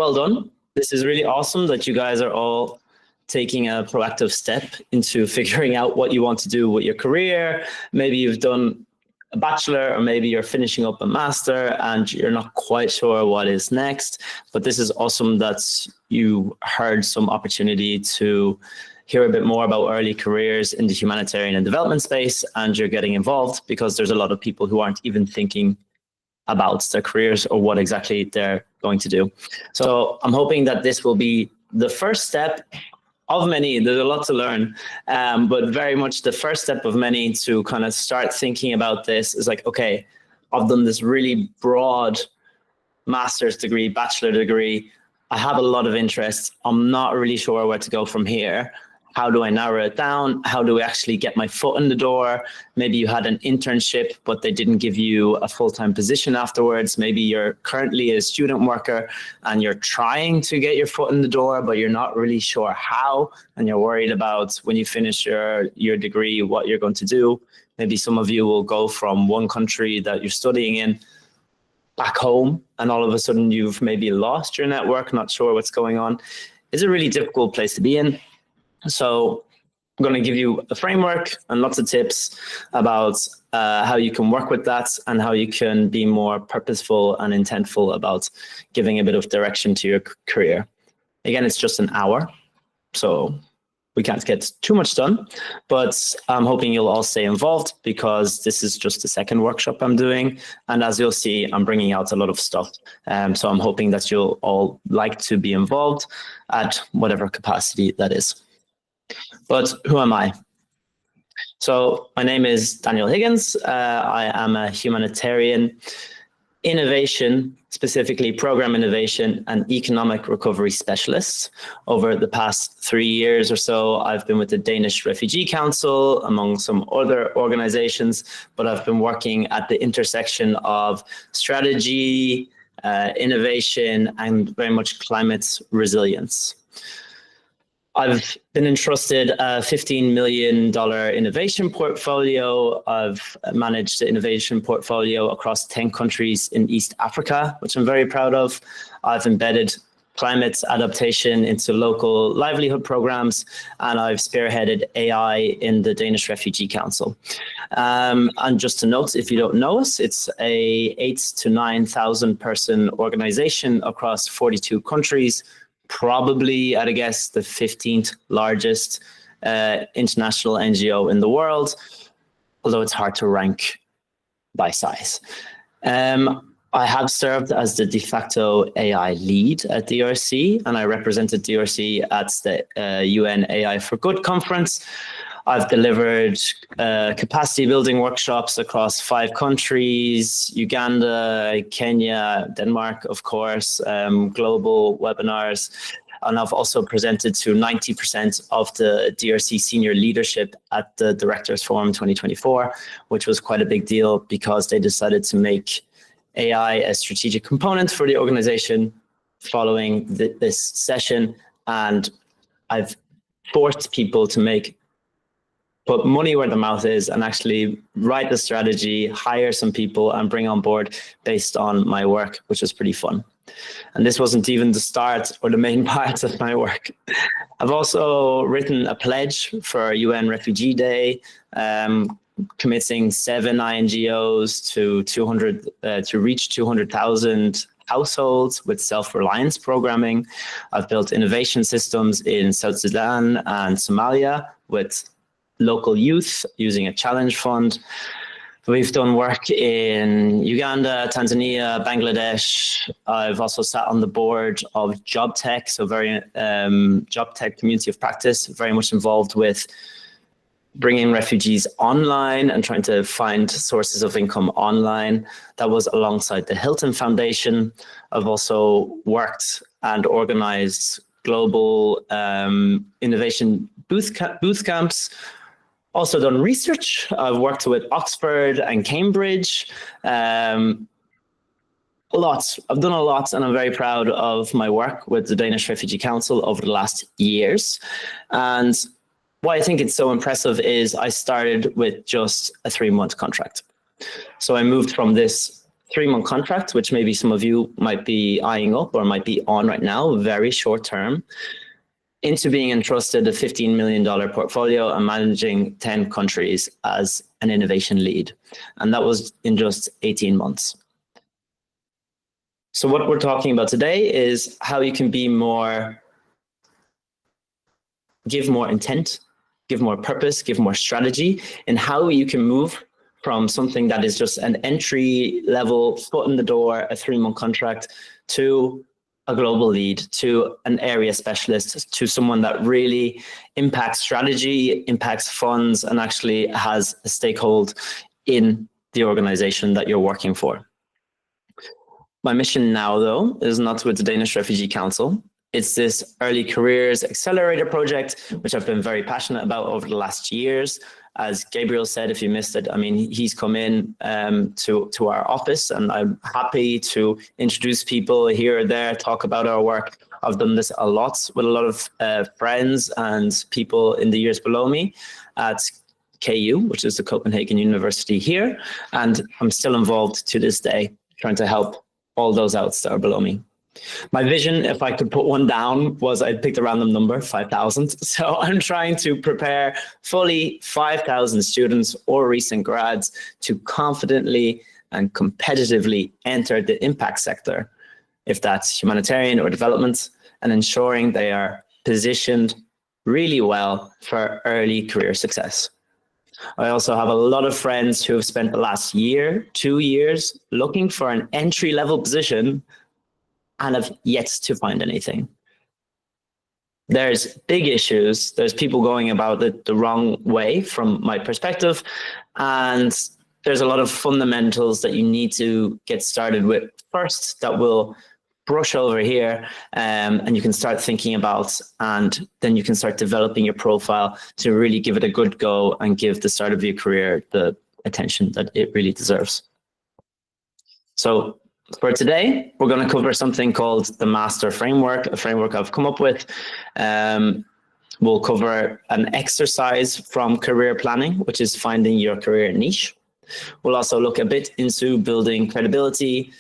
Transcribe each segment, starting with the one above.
Well done. This is really awesome that you guys are all taking a proactive step into figuring out what you want to do with your career. Maybe you've done a bachelor, or maybe you're finishing up a master and you're not quite sure what is next. But this is awesome that you heard some opportunity to hear a bit more about early careers in the humanitarian and development space, and you're getting involved, because there's a lot of people who aren't even thinking about their careers or what exactly they're going to do. So I'm hoping that this will be the first step of many. There's a lot to learn, but very much the first step of many to kind of start thinking about this is like, okay, I've done this really broad master's degree, bachelor degree. I have a lot of interests. I'm not really sure where to go from here. How do I narrow it down? How do I actually get my foot in the door? Maybe you had an internship, but they didn't give you a full-time position afterwards. Maybe you're currently a student worker and you're trying to get your foot in the door, but you're not really sure how, and you're worried about when you finish your degree, what you're going to do. Maybe some of you will go from one country that you're studying in back home, and all of a sudden you've maybe lost your network, not sure what's going on. It's a really difficult place to be in. So I'm going to give you a framework and lots of tips about how you can work with that and how you can be more purposeful and intentful about giving a bit of direction to your career. Again, it's just an hour, so we can't get too much done, but I'm hoping you'll all stay involved, because this is just the second workshop I'm doing. And as you'll see, I'm bringing out a lot of stuff. So I'm hoping that you'll all like to be involved at whatever capacity that is. But who am I? So my name is Daniel Higgins. I am a humanitarian innovation, specifically program innovation and economic recovery specialist. Over the past 3 years or so, I've been with the Danish Refugee Council, among some other organizations, but I've been working at the intersection of strategy, innovation, and very much climate resilience. I've been entrusted a $15 million innovation portfolio. I've managed the innovation portfolio across 10 countries in East Africa, which I'm very proud of. I've embedded climate adaptation into local livelihood programs, and I've spearheaded AI in the Danish Refugee Council. And just to note, if you don't know us, it's a 8,000 to 9,000 person organization across 42 countries, probably, I'd guess, the 15th largest international NGO in the world, although it's hard to rank by size. I have served as the de facto AI lead at DRC, and I represented DRC at the UN AI for Good conference. I've delivered capacity building workshops across 5 countries: Uganda, Kenya, Denmark, of course, global webinars. And I've also presented to 90% of the DRC senior leadership at the Directors Forum 2024, which was quite a big deal because they decided to make AI a strategic component for the organization following this session. And I've forced people to put money where the mouth is and actually write the strategy, hire some people, and bring on board based on my work, which was pretty fun. And this wasn't even the start or the main part of my work. I've also written a pledge for UN Refugee Day, committing 7 INGOs to reach 200,000 households with self-reliance programming. I've built innovation systems in South Sudan and Somalia with local youth using a challenge fund. We've done work in Uganda, Tanzania, Bangladesh. I've also sat on the board of JobTech, so very JobTech community of practice, very much involved with bringing refugees online and trying to find sources of income online. That was alongside the Hilton Foundation. I've also worked and organized global innovation booth camps. Also done research. I've worked with Oxford and Cambridge. A lot. I've done a lot, and I'm very proud of my work with the Danish Refugee Council over the last years. And why I think it's so impressive is I started with just a 3-month contract. So I moved from this 3-month contract, which maybe some of you might be eyeing up or might be on right now, very short term, into being entrusted a $15 million portfolio and managing 10 countries as an innovation lead. And that was in just 18 months. So what we're talking about today is how you can be give more intent, give more purpose, give more strategy, and how you can move from something that is just an entry level foot in the door, a 3-month contract, to a global lead, to an area specialist, to someone that really impacts strategy, impacts funds, and actually has a stakehold in the organization that you're working for. My mission now, though, is not with the Danish Refugee Council. It's this early careers accelerator project, which I've been very passionate about over the last years. As Gabriel said, if you missed it, I mean, he's come in to our office, and I'm happy to introduce people here or there, talk about our work. I've done this a lot with a lot of friends and people in the years below me at KU, which is the Copenhagen University here. And I'm still involved to this day, trying to help all those out that are below me. My vision, if I could put one down, was I picked a random number, 5,000. So I'm trying to prepare fully 5,000 students or recent grads to confidently and competitively enter the impact sector, if that's humanitarian or development, and ensuring they are positioned really well for early career success. I also have a lot of friends who have spent the last year, 2 years, looking for an entry-level position and have yet to find anything. There's big issues. There's people going about it the wrong way from my perspective. And there's a lot of fundamentals that you need to get started with first that will brush over here, and you can start thinking about, and then you can start developing your profile to really give it a good go and give the start of your career the attention that it really deserves. So for today, we're going to cover something called the Master Framework, a framework I've come up with. We'll cover an exercise from career planning, which is finding your career niche. We'll also look a bit into building credibility,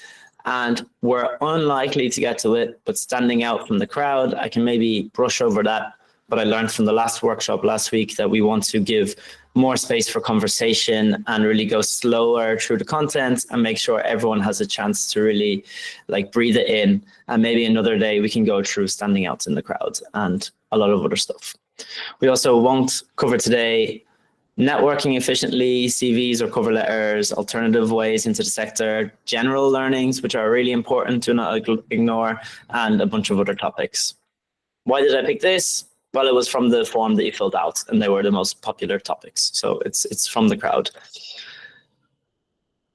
and we're unlikely to get to it, but standing out from the crowd, I can maybe brush over that. But I learned from the last workshop last week that we want to give more space for conversation and really go slower through the content and make sure everyone has a chance to really like breathe it in. And maybe another day we can go through standing out in the crowd and a lot of other stuff. We also won't cover today networking efficiently, CVs or cover letters, alternative ways into the sector, general learnings, which are really important to not ignore, and a bunch of other topics. Why did I pick this? Well, it was from the form that you filled out, and they were the most popular topics. So it's from the crowd.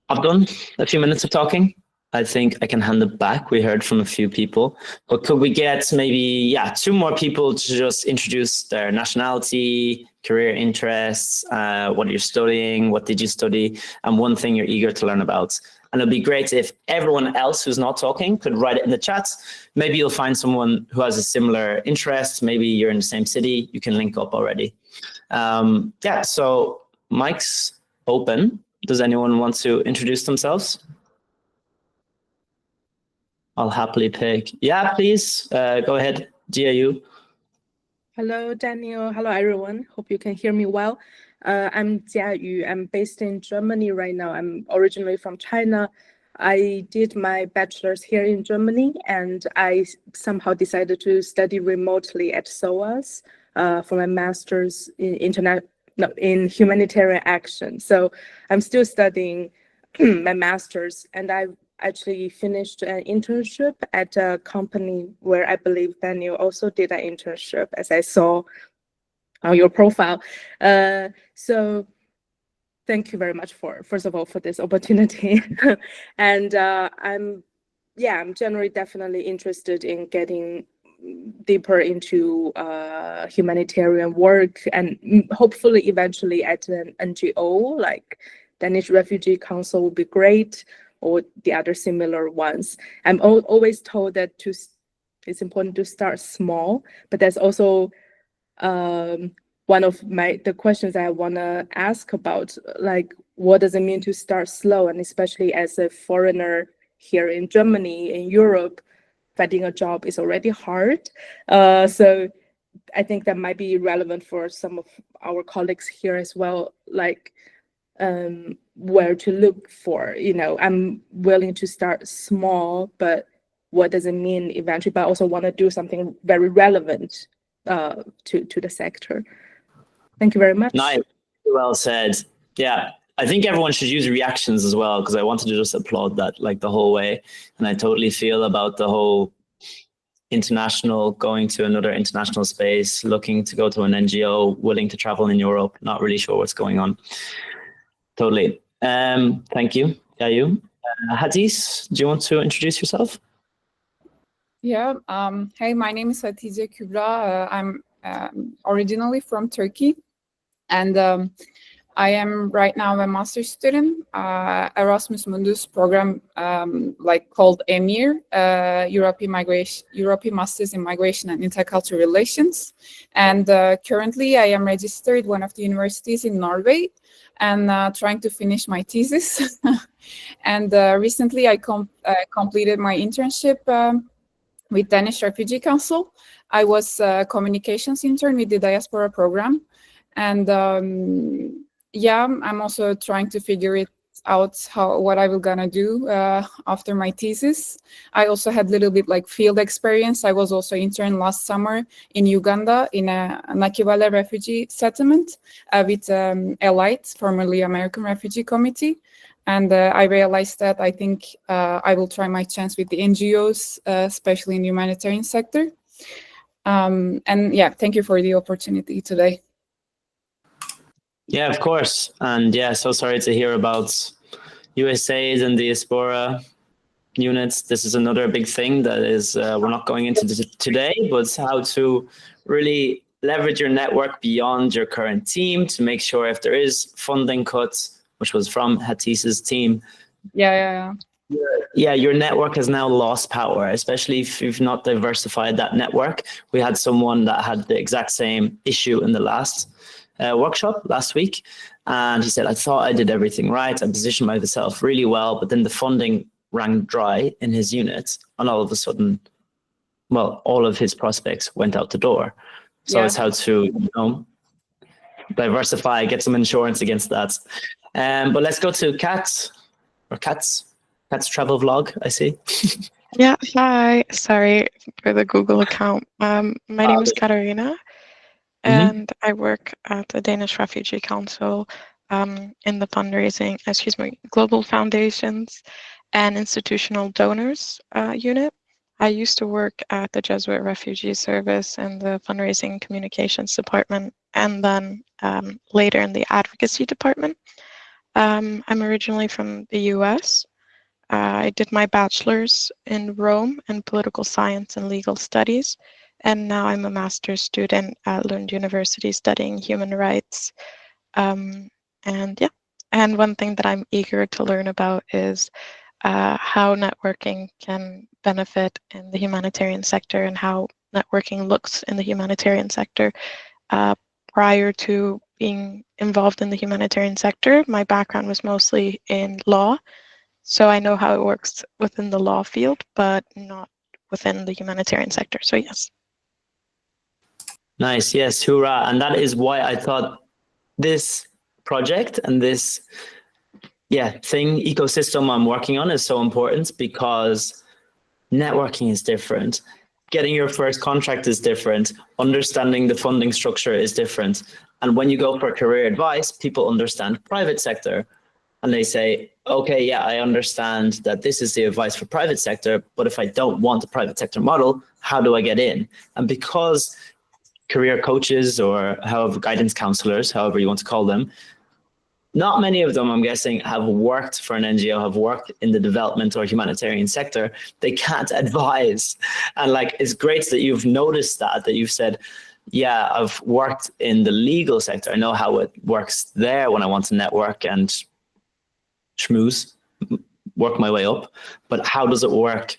I've done a few minutes of talking. I think I can hand it back. We heard from a few people, but could we get maybe, 2 more people to just introduce their nationality, career interests, what you're studying, what did you study, and one thing you're eager to learn about. And it'd be great if everyone else who's not talking could write it in the chat. Maybe you'll find someone who has a similar interest. Maybe you're in the same city. You can link up already. So mic's open. Does anyone want to introduce themselves? I'll happily pick. Yeah, please, go ahead, GAU. Hello, Daniel. Hello, everyone. Hope you can hear me well. I'm Jia Yu. I'm based in Germany right now. I'm originally from China. I did my bachelor's here in Germany, and I somehow decided to study remotely at SOAS for my master's in humanitarian action. So I'm still studying my master's, and I actually finished an internship at a company where I believe Daniel also did an internship, as I saw on your profile. So thank you very much first of all, for this opportunity. And I'm generally definitely interested in getting deeper into humanitarian work, and hopefully eventually at an NGO like Danish Refugee Council would be great, or the other similar ones. I'm always told that it's important to start small, but there's also one of the questions I want to ask about, like, what does it mean to start slow? And especially as a foreigner here in Germany, in Europe, finding a job is already hard. So I think that might be relevant for some of our colleagues here as well, like where to look for. I'm willing to start small, but what does it mean eventually? But I also want to do something very relevant to the sector. Thank you very much. Nice. Well said. Yeah. I think everyone should use reactions as well, because I wanted to just applaud that like the whole way. And I totally feel about the whole international, going to another international space, looking to go to an NGO, willing to travel in Europe, not really sure what's going on. Totally. Thank you. Yeah, you. Hadis, do you want to introduce yourself? Yeah. Hey, my name is Hatice Kübra. I'm originally from Turkey, and I am right now a master's student, Erasmus Mundus program, like called EMIR, European Masters in Migration and Intercultural Relations. And currently I am registered one of the universities in Norway and trying to finish my thesis. And recently I completed my internship with Danish Refugee Council. I was a communications intern with the diaspora program. And yeah, I'm also trying to figure it out what I will gonna do after my thesis. I also had a little bit like field experience. I was also intern last summer in Uganda in a Nakivale refugee settlement with ALITE, formerly American Refugee Committee. And I realized that I think I will try my chance with the NGOs, especially in the humanitarian sector. And yeah, thank you for the opportunity today. Yeah, of course. And yeah, so sorry to hear about USAID and diaspora units. This is another big thing that is, we're not going into today, but it's how to really leverage your network beyond your current team to make sure if there is funding cuts, which was from Hatice's team. Yeah. Yeah, your network has now lost power, especially if you've not diversified that network. We had someone that had the exact same issue in the last workshop last week, and he said, I thought I did everything right. I positioned myself really well, but then the funding ran dry in his unit, and all of a sudden, well, all of his prospects went out the door. So it's how to, diversify, get some insurance against that. But let's go to Kat's travel vlog, I see. Yeah, hi. Sorry for the Google account. My name is Katarina, and I work at the Danish Refugee Council in the fundraising, global foundations and institutional donors unit. I used to work at the Jesuit Refugee Service and the fundraising communications department, and then later in the advocacy department. I'm originally from the US. I did my bachelor's in Rome in political science and legal studies, and now I'm a master's student at Lund University studying human rights. And one thing that I'm eager to learn about is how networking can benefit in the humanitarian sector and how networking looks in the humanitarian sector. Prior to being involved in the humanitarian sector, my background was mostly in law. So I know how it works within the law field, but not within the humanitarian sector. So yes. Nice. Yes. Hoorah. And that is why I thought this project and this ecosystem I'm working on is so important, because networking is different. Getting your first contract is different. Understanding the funding structure is different. And when you go for career advice, people understand private sector. And they say, okay, yeah, I understand that this is the advice for private sector, but if I don't want a private sector model, how do I get in? And because career coaches, or however, guidance counselors, however you want to call them, not many of them, I'm guessing, have worked for an NGO, have worked in the development or humanitarian sector. They can't advise. And like, it's great that you've noticed that you've said, yeah, I've worked in the legal sector. I know how it works there when I want to network and schmooze, work my way up. But how does it work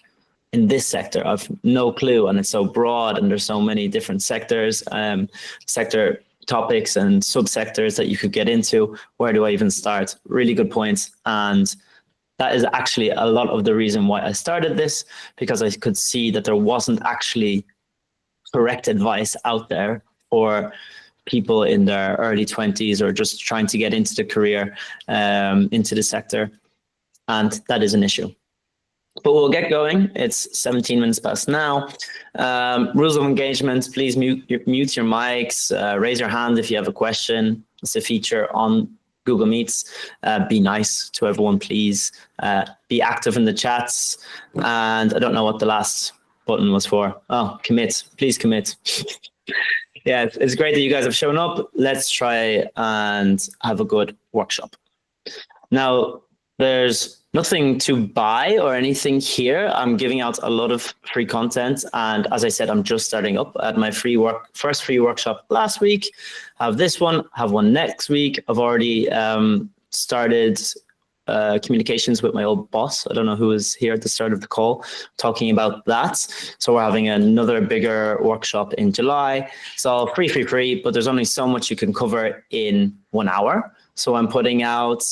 in this sector? I've no clue, and it's so broad, and there's so many different sectors. Sector topics and subsectors that you could get into. Where do I even start? Really good points. And that is actually a lot of the reason why I started this, because I could see that there wasn't actually correct advice out there for people in their early 20s or just trying to get into the career, into the sector. And that is an issue. But we'll get going. It's 17 minutes past now. Rules of engagement, please mute your mics, raise your hand if you have a question. It's a feature on Google Meets. Be nice to everyone, please. Be active in the chats. And I don't know what the last button was for. Oh, commit, please commit. Yeah, it's great that you guys have shown up. Let's try and have a good workshop. Now, there's nothing to buy or anything here. I'm giving out a lot of free content. And as I said, I'm just starting up at my first free workshop last week. I have this one, have one next week. I've already started communications with my old boss. I don't know who was here at the start of the call talking about that. So we're having another bigger workshop in July. It's all free, but there's only so much you can cover in 1 hour. So I'm putting out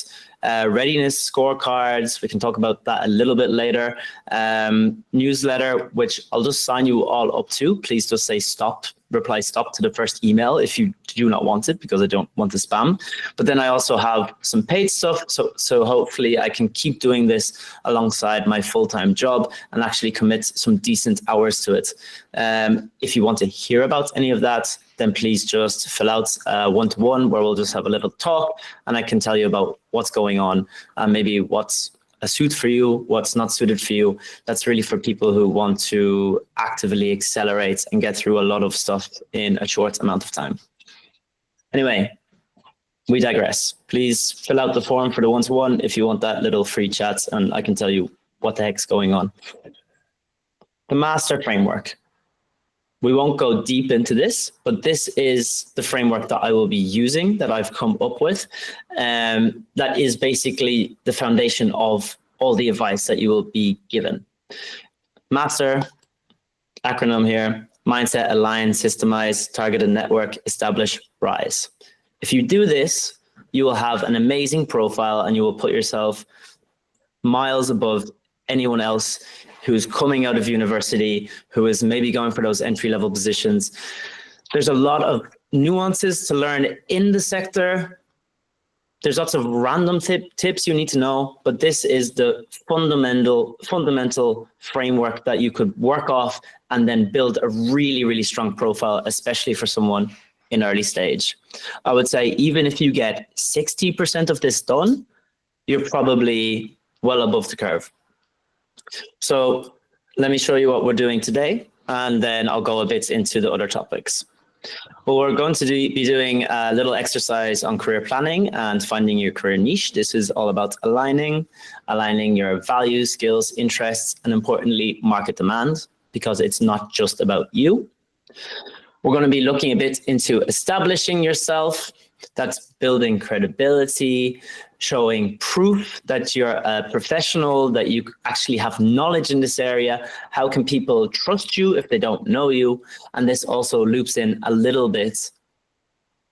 readiness scorecards. We can talk about that a little bit later. Newsletter, which I'll just sign you all up to. Please just say stop, reply stop to the first email if you do not want it, because I don't want the spam. But then I also have some paid stuff. So hopefully I can keep doing this alongside my full-time job and actually commit some decent hours to it. If you want to hear about any of that, then please just fill out one-to-one where we'll just have a little talk and I can tell you about what's going on and maybe what's a suit for you, what's not suited for you. That's really for people who want to actively accelerate and get through a lot of stuff in a short amount of time. Anyway, we digress. Please fill out the form for the one-to-one if you want that little free chat and I can tell you what the heck's going on. The master framework. We won't go deep into this, but this is the framework that I will be using, that I've come up with. That is basically the foundation of all the advice that you will be given. Master, acronym here, mindset, align, systemize, targeted network, establish, rise. If you do this, you will have an amazing profile and you will put yourself miles above anyone else who's coming out of university, who is maybe going for those entry-level positions. There's a lot of nuances to learn in the sector. There's lots of random tips you need to know, but this is the fundamental framework that you could work off and then build a really, really strong profile, especially for someone in early stage. I would say even if you get 60% of this done, you're probably well above the curve. So let me show you what we're doing today, and then I'll go a bit into the other topics. Well, we're going to be doing a little exercise on career planning and finding your career niche. This is all about aligning your values, skills, interests, and importantly, market demand, because it's not just about you. We're going to be looking a bit into establishing yourself. That's building credibility, showing proof that you're a professional, that you actually have knowledge in this area. How can people trust you if they don't know you? And this also loops in a little bit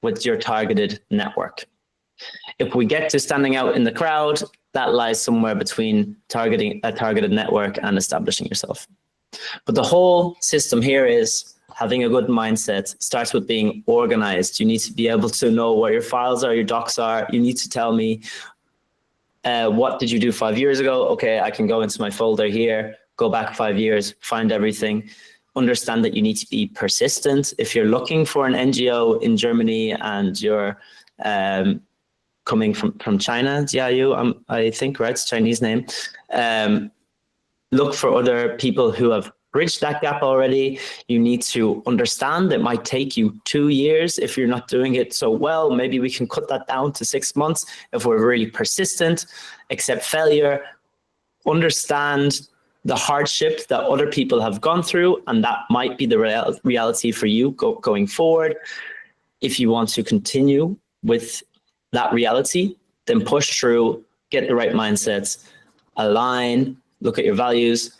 with your targeted network. If we get to standing out in the crowd, that lies somewhere between targeting a targeted network and establishing yourself. But the whole system here is having a good mindset. Starts with being organized. You need to be able to know where your files are, your docs are. You need to tell me, what did you do 5 years ago? Okay, I can go into my folder here, go back 5 years, find everything. Understand that you need to be persistent. If you're looking for an NGO in Germany and you're coming from China, Jiayu, I think, right? It's a Chinese name. Look for other people who have bridged that gap already. You need to understand it might take you 2 years if you're not doing it so well. Maybe we can cut that down to 6 months if we're really persistent. Accept failure. Understand the hardship that other people have gone through, and that might be the reality for you going forward. If you want to continue with that reality, then push through, get the right mindsets, align, look at your values,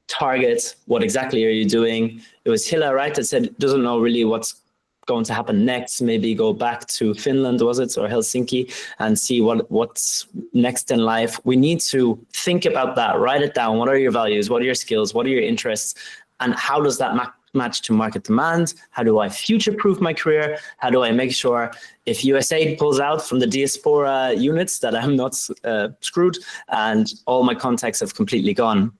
target, what exactly are you doing? It was Hilla, right, that said doesn't know really what's going to happen next, maybe go back to Finland, was it, or Helsinki, and see what's next in life. We need to think about that, write it down. What are your values? What are your skills? What are your interests? And how does that match to market demand? How do I future-proof my career? How do I make sure if USA pulls out from the diaspora units that I'm not screwed and all my contacts have completely gone?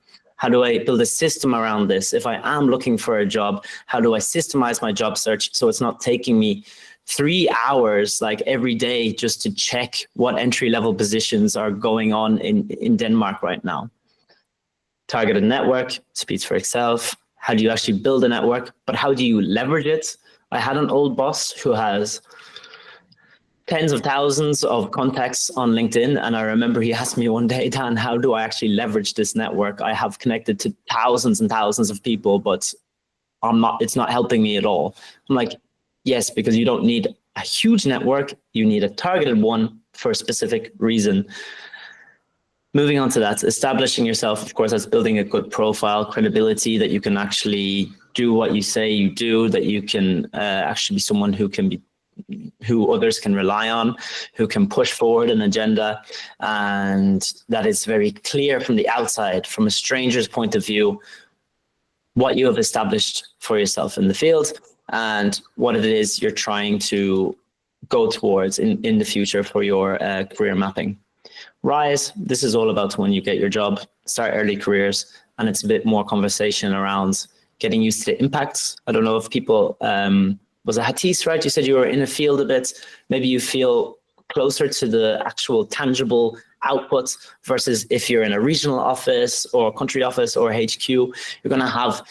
How do I build a system around this? If I am looking for a job, how do I systemize my job search so it's not taking me 3 hours like every day just to check what entry-level positions are going on in Denmark right now? Targeted network speaks for itself. How do you actually build a network? But how do you leverage it? I had an old boss who has tens of thousands of contacts on LinkedIn. And I remember he asked me one day, Dan, how do I actually leverage this network? I have connected to thousands and thousands of people, but it's not helping me at all. I'm like, yes, because you don't need a huge network. You need a targeted one for a specific reason. Moving on to that, establishing yourself, of course, that's building a good profile, credibility, that you can actually do what you say you do, that you can actually be someone who others can rely on, who can push forward an agenda, and that is very clear from the outside, from a stranger's point of view, what you have established for yourself in the field and what it is you're trying to go towards in the future for your career mapping. Rise, this is all about when you get your job, start early careers, and it's a bit more conversation around getting used to the impacts. I don't know if people, was it Hatis, right? You said you were in a field a bit, maybe you feel closer to the actual tangible outputs versus if you're in a regional office or country office or HQ, you're going to have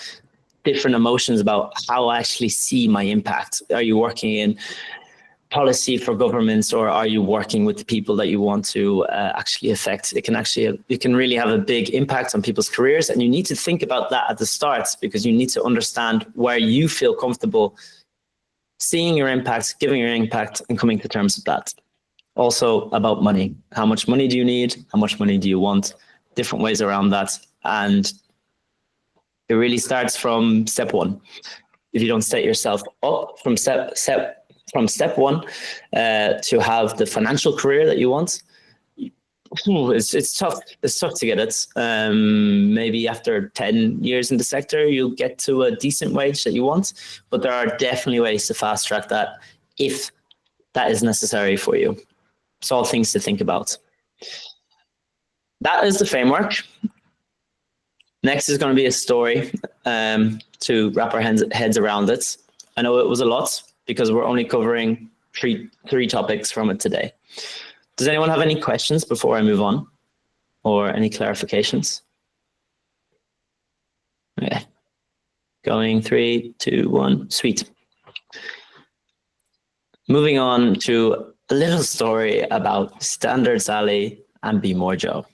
different emotions about how I actually see my impact. Are you working in policy for governments, or are you working with the people that you want to actually affect? It can really have a big impact on people's careers, and you need to think about that at the start, because you need to understand where you feel comfortable seeing your impact, giving your impact, and coming to terms with that. Also about money. How much money do you need? How much money do you want? Different ways around that. And it really starts from step one. If you don't set yourself up from step one to have the financial career that you want, it's tough. It's tough to get it. Maybe after 10 years in the sector, you'll get to a decent wage that you want, but there are definitely ways to fast track that if that is necessary for you. It's all things to think about. That is the framework. Next is going to be a story to wrap our heads around it. I know it was a lot because we're only covering three topics from it today. Does anyone have any questions before I move on, or any clarifications? Okay. Going 3, 2, 1, sweet. Moving on to a little story about Standard Sally and Be More Joe.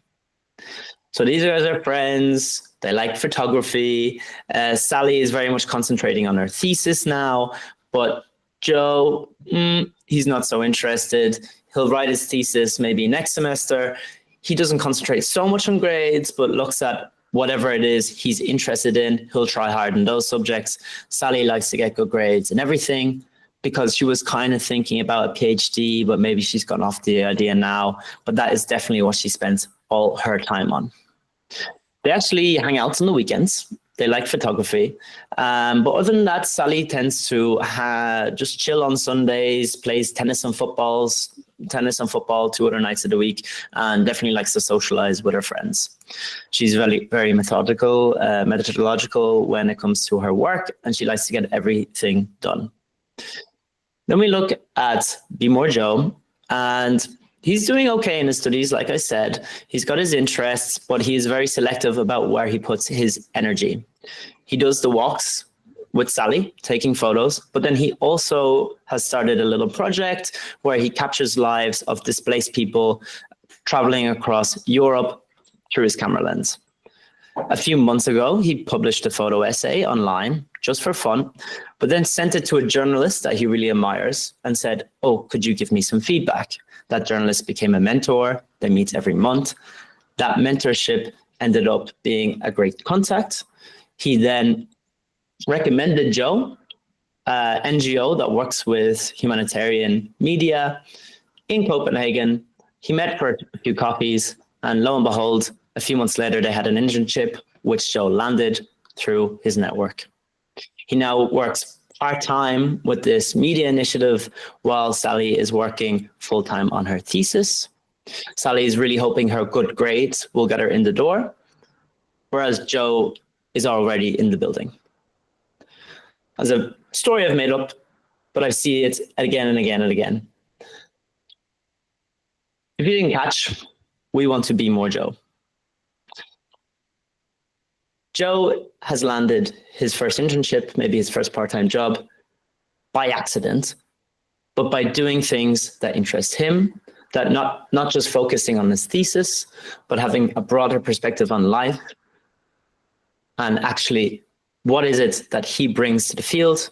So these guys are friends. They like photography. Sally is very much concentrating on her thesis now, but Joe, he's not so interested. He'll write his thesis maybe next semester. He doesn't concentrate so much on grades, but looks at whatever it is he's interested in. He'll try hard in those subjects. Sally likes to get good grades and everything because she was kind of thinking about a PhD, but maybe she's gone off the idea now. But that is definitely what she spends all her time on. They actually hang out on the weekends. They like photography. But other than that, Sally tends to just chill on Sundays, plays tennis and football 2 other nights of the week, and definitely likes to socialize with her friends. She's very, very methodological when it comes to her work, and she likes to get everything done. Then we look at Be More Joe, and he's doing okay in his studies. Like I said, he's got his interests, but he's very selective about where he puts his energy. He does the walks with Sally, taking photos, but then he also has started a little project where he captures lives of displaced people traveling across Europe through his camera lens. A few months ago, he published a photo essay online just for fun, but then sent it to a journalist that he really admires and said, "Oh, could you give me some feedback?" That journalist became a mentor. They meet every month. That mentorship ended up being a great contact. He then recommended Joe NGO that works with humanitarian media in Copenhagen. He met for a few coffees, and lo and behold, a few months later, they had an internship, which Joe landed through his network. He now works part-time with this media initiative while Sally is working full-time on her thesis. Sally is really hoping her good grades will get her in the door, whereas Joe is already in the building. As a story I've made up, but I see it again and again and again. If you didn't catch, we want to be more Joe. Joe has landed his first internship, maybe his first part-time job, by accident, but by doing things that interest him, that not just focusing on his thesis, but having a broader perspective on life, and actually, what is it that he brings to the field?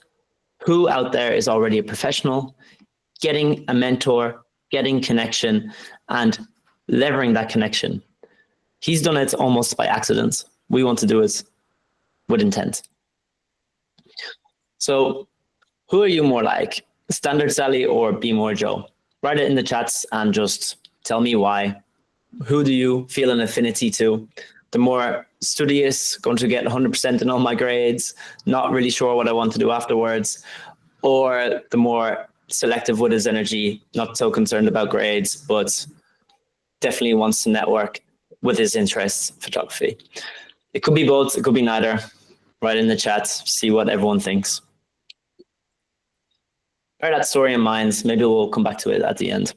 Who out there is already a professional? Getting a mentor, getting connection, and levering that connection. He's done it almost by accident. We want to do it with intent. So who are you more like? Standard Sally or Be More Joe? Write it in the chats and just tell me why. Who do you feel an affinity to? The more studious, going to get 100% in all my grades, not really sure what I want to do afterwards, or the more selective with his energy, not so concerned about grades, but definitely wants to network with his interests, photography. It could be both, it could be neither. Write in the chat, see what everyone thinks. Bear that story in mind, maybe we'll come back to it at the end.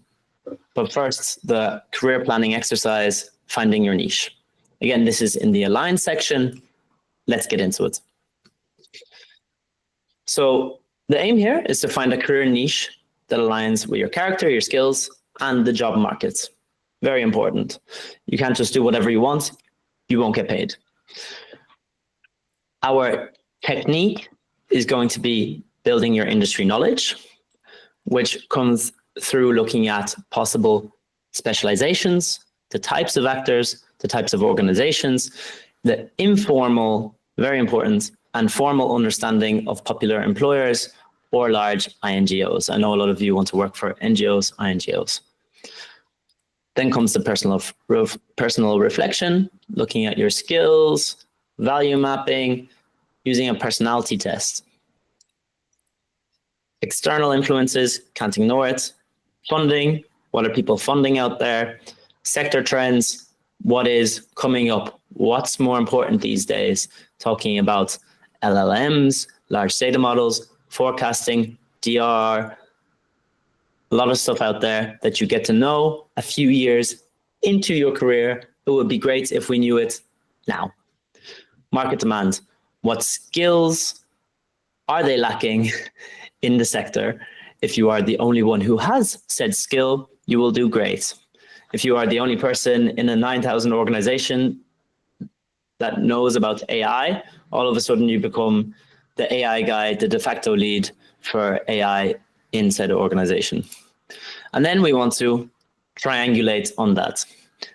But first, the career planning exercise, finding your niche. Again, this is in the Align section. Let's get into it. So the aim here is to find a career niche that aligns with your character, your skills, and the job market. Very important. You can't just do whatever you want. You won't get paid. Our technique is going to be building your industry knowledge, which comes through looking at possible specializations, the types of actors, the types of organizations, the informal, very important, and formal understanding of popular employers or large INGOs. I know a lot of you want to work for NGOs, INGOs. Then comes the personal reflection, looking at your skills, value mapping, using a personality test. External influences, can't ignore it. Funding, what are people funding out there? Sector trends, what is coming up? What's more important these days? Talking about LLMs, large data models, forecasting, DR, a lot of stuff out there that you get to know a few years into your career. It would be great if we knew it now. Market demand, what skills are they lacking in the sector? If you are the only one who has said skill, you will do great. If you are the only person in a 9,000 organization that knows about AI, all of a sudden you become the AI guy, the de facto lead for AI inside the organization. And then we want to triangulate on that.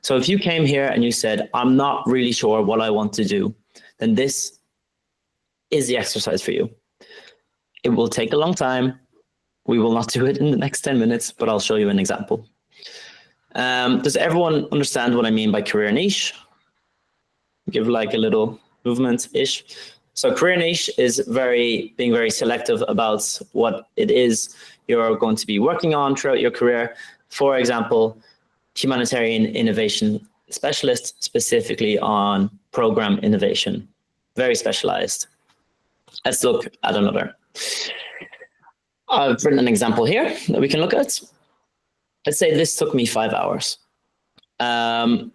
So if you came here and you said, I'm not really sure what I want to do, then this is the exercise for you. It will take a long time. We will not do it in the next 10 minutes, but I'll show you an example. Does everyone understand what I mean by career niche? Give like a little movement-ish. So career niche is being very selective about what it is you're going to be working on throughout your career. For example, humanitarian innovation specialist, specifically on program innovation, very specialized. Let's look at another. I've written an example here that we can look at. Let's say this took me 5 hours. I'm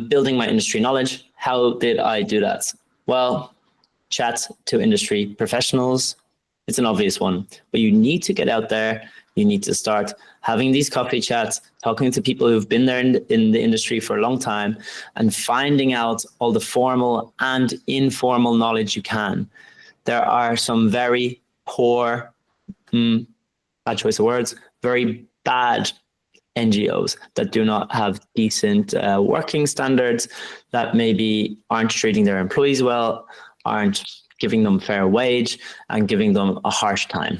building my industry knowledge. How did I do that? Well, chat to industry professionals. It's an obvious one, but you need to get out there. You need to start having these coffee chats, talking to people who've been there in the industry for a long time, and finding out all the formal and informal knowledge you can. There are some very poor, bad choice of words, very bad NGOs that do not have decent working standards, that maybe aren't treating their employees well, aren't giving them fair wage, and giving them a harsh time.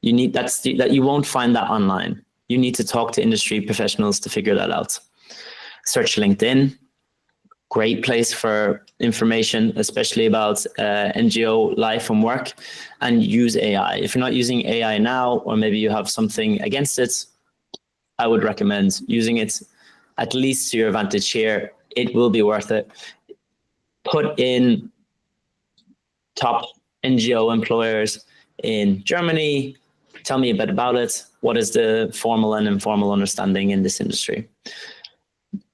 You need that you won't find that online. You need to talk to industry professionals to figure that out. Search LinkedIn, great place for information, especially about NGO life and work, and use AI. If you're not using AI now, or maybe you have something against it, I would recommend using it at least to your advantage here. It will be worth it. Put in top NGO employers in Germany. Tell me a bit about it. What is the formal and informal understanding in this industry?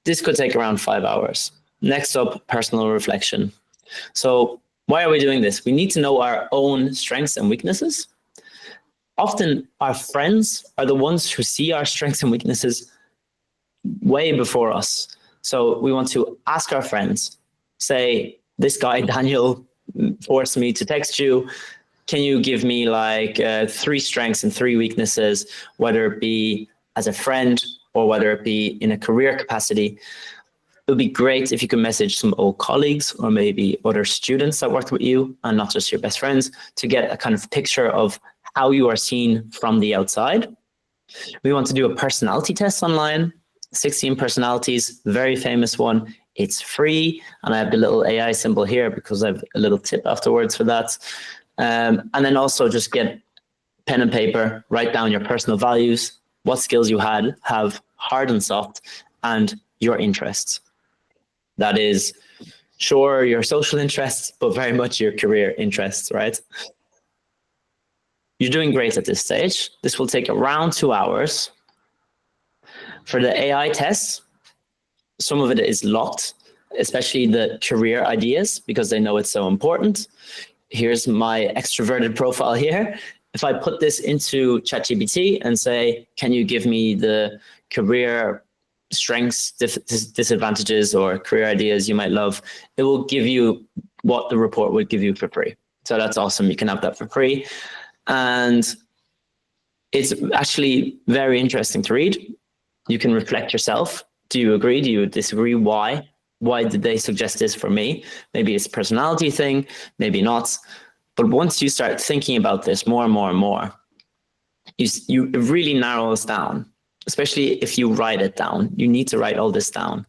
This could take around 5 hours. Next up, personal reflection. So why are we doing this? We need to know our own strengths and weaknesses. Often our friends are the ones who see our strengths and weaknesses way before us. So we want to ask our friends, say, this guy, Daniel, forced me to text you. Can you give me like 3 strengths and 3 weaknesses, whether it be as a friend or whether it be in a career capacity? It would be great if you could message some old colleagues or maybe other students that worked with you and not just your best friends to get a kind of picture of how you are seen from the outside. We want to do a personality test online, 16 personalities, very famous one. It's free, and I have the little AI symbol here because I have a little tip afterwards for that. And then also just get pen and paper, write down your personal values, what skills you have, hard and soft, and your interests. That is, sure, your social interests, but very much your career interests, right? You're doing great at this stage. This will take around 2 hours. For the AI tests, some of it is locked, especially the career ideas, because they know it's so important. Here's my extroverted profile here. If I put this into ChatGPT and say, can you give me the career strengths, disadvantages, or career ideas you might love, it will give you what the report would give you for free. So that's awesome. You can have that for free. And it's actually very interesting to read. You can reflect yourself. Do you agree? Do you disagree? Why? Why did they suggest this for me? Maybe it's a personality thing, maybe not. But once you start thinking about this more and more and more, you really narrow this down, especially if you write it down. You need to write all this down.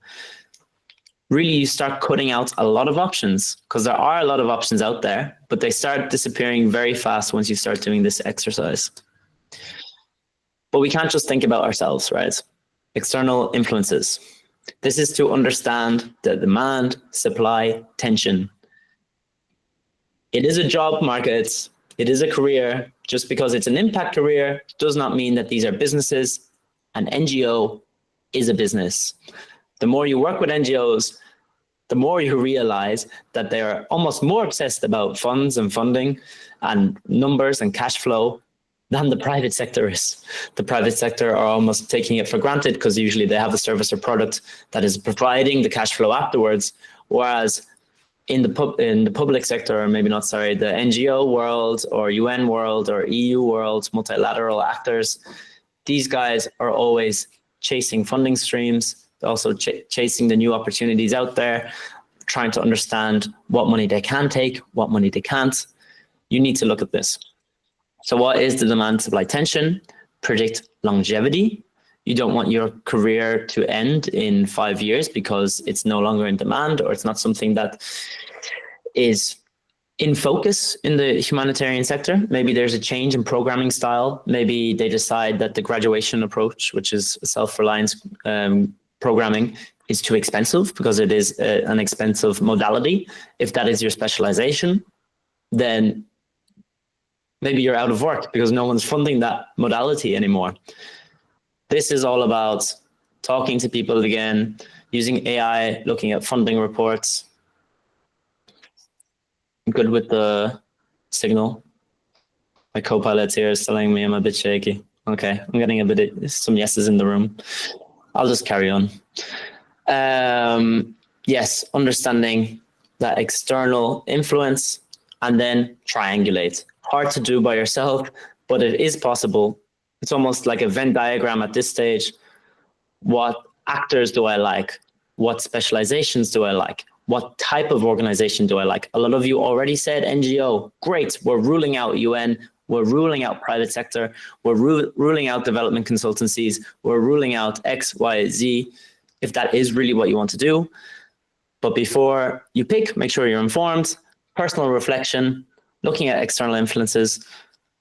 Really, you start cutting out a lot of options, because there are a lot of options out there, but they start disappearing very fast once you start doing this exercise. But we can't just think about ourselves, right? External influences. This is to understand the demand, supply, tension. It is a job market. It is a career. Just because it's an impact career does not mean that these are businesses. An NGO is a business. The more you work with NGOs, the more you realize that they're almost more obsessed about funds and funding and numbers and cash flow than the private sector is. The private sector are almost taking it for granted because usually they have a service or product that is providing the cash flow afterwards. Whereas in the public sector, or maybe not, sorry, the NGO world or UN world or EU world, multilateral actors, these guys are always chasing funding streams, also chasing the new opportunities out there, trying to understand what money they can take, what money they can't. You need to look at this. So what is the demand supply tension? Predict longevity. You don't want your career to end in 5 years because it's no longer in demand, or it's not something that is in focus in the humanitarian sector. Maybe there's a change in programming style. Maybe they decide that the graduation approach, which is self-reliance programming, is too expensive because it is an expensive modality. If that is your specialization, then maybe you're out of work because no one's funding that modality anymore. This is all about talking to people again, using AI, looking at funding reports. I'm good with the signal. My co-pilot here is telling me I'm a bit shaky. Okay, I'm getting a bit of some yeses in the room. I'll just carry on. Yes, understanding that external influence and then triangulate. Hard to do by yourself, but it is possible. It's almost like a Venn diagram at this stage. What actors do I like? What specializations do I like? What type of organization do I like? A lot of you already said NGO. Great. We're ruling out UN. We're ruling out private sector. We're ruling out development consultancies. We're ruling out X, Y, Z, if that is really what you want to do. But before you pick, make sure you're informed, personal reflection, looking at external influences,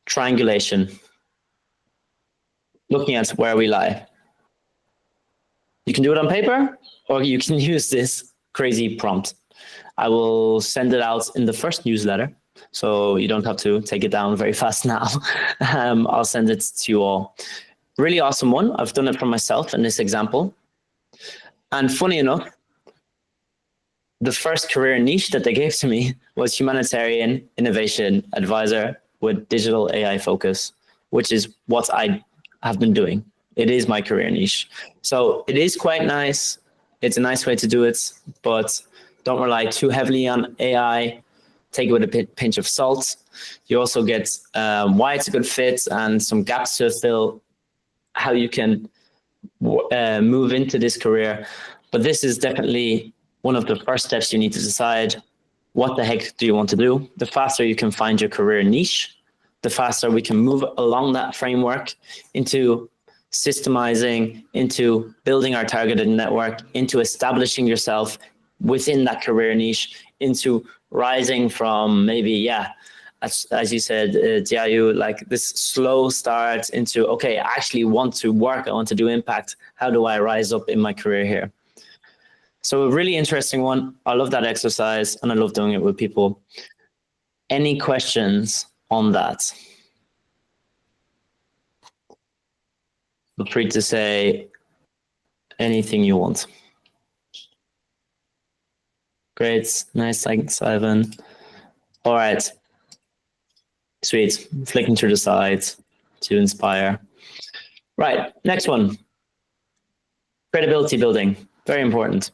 triangulation, looking at where we lie. You can do it on paper, or you can use this crazy prompt. I will send it out in the first newsletter, so you don't have to take it down very fast now. I'll send it to you all. Really awesome one. I've done it for myself in this example. And funny enough, the first career niche that they gave to me was Humanitarian Innovation Advisor with digital AI focus, which is what I have been doing. It is my career niche. So it is quite nice. It's a nice way to do it, but don't rely too heavily on AI. Take it with a pinch of salt. You also get why it's a good fit and some gaps to fill, how you can move into this career. But this is definitely one of the first steps you need to decide, what the heck do you want to do? The faster you can find your career niche, the faster we can move along that framework into systemizing, into building our targeted network, into establishing yourself within that career niche, into rising from maybe, as you said, Jiayu, like this slow start into, okay, I actually want to work, I want to do impact. How do I rise up in my career here? So a really interesting one. I love that exercise and I love doing it with people. Any questions on that? Feel free to say anything you want. Great, nice, thanks, Ivan. All right, sweet, flicking through the sides to inspire. Right, next one. Credibility building, very important.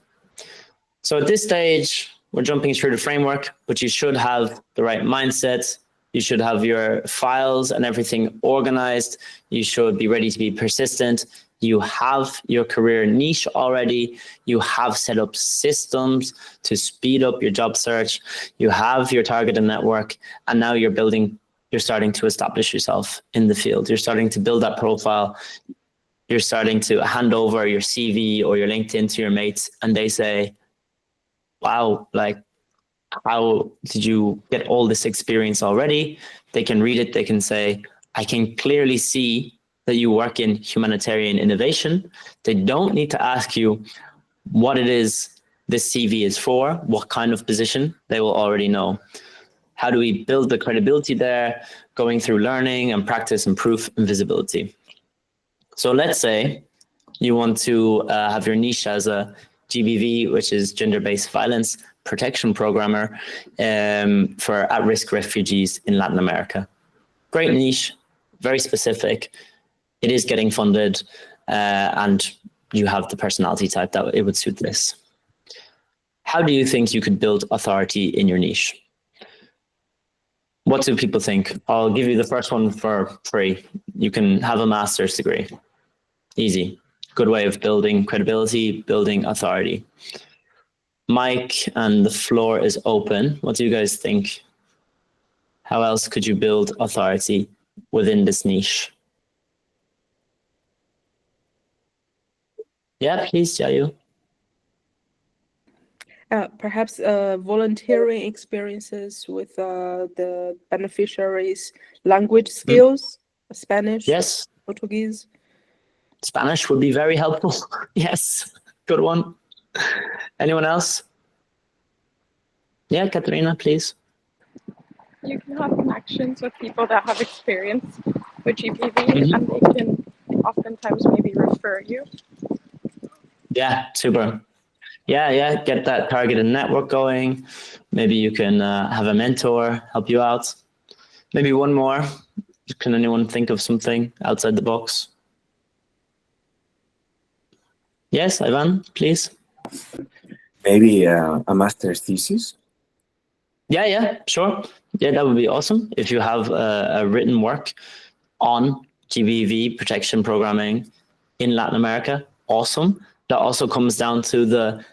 So at this stage, we're jumping through the framework, but you should have the right mindset. You should have your files and everything organized. You should be ready to be persistent. You have your career niche already. You have set up systems to speed up your job search. You have your targeted network, and now you're starting to establish yourself in the field. You're starting to build that profile. You're starting to hand over your CV or your LinkedIn to your mates, and they say, wow, like, how did you get all this experience already? They can read it. They can say, I can clearly see that you work in humanitarian innovation. They don't need to ask you what it is this CV is for, what kind of position. They will already know. How do we build the credibility there? Going through learning and practice and proof and visibility. So let's say you want to have your niche as a GBV, which is gender-based violence protection programmer for at-risk refugees in Latin America. Great niche, very specific. It is getting funded, and you have the personality type that it would suit this. How do you think you could build authority in your niche? What do people think? I'll give you the first one for free. You can have a master's degree. Easy. Good way of building credibility, building authority. Mike, and the floor is open. What do you guys think? How else could you build authority within this niche? Yeah, please, Jiayu. Perhaps volunteering experiences with the beneficiaries' language skills, Spanish, yes, Portuguese. Spanish would be very helpful. Yes, good one. Anyone else? Yeah, Katerina, please. You can have connections with people that have experience with GPV, and they can oftentimes maybe refer you. Yeah, super. Yeah, get that targeted network going. Maybe you can have a mentor help you out. Maybe one more. Can anyone think of something outside the box? Yes, Ivan, please. Maybe a master's thesis? Yeah, sure. Yeah, that would be awesome. If you have a written work on GBV protection programming in Latin America, awesome. That also comes down to the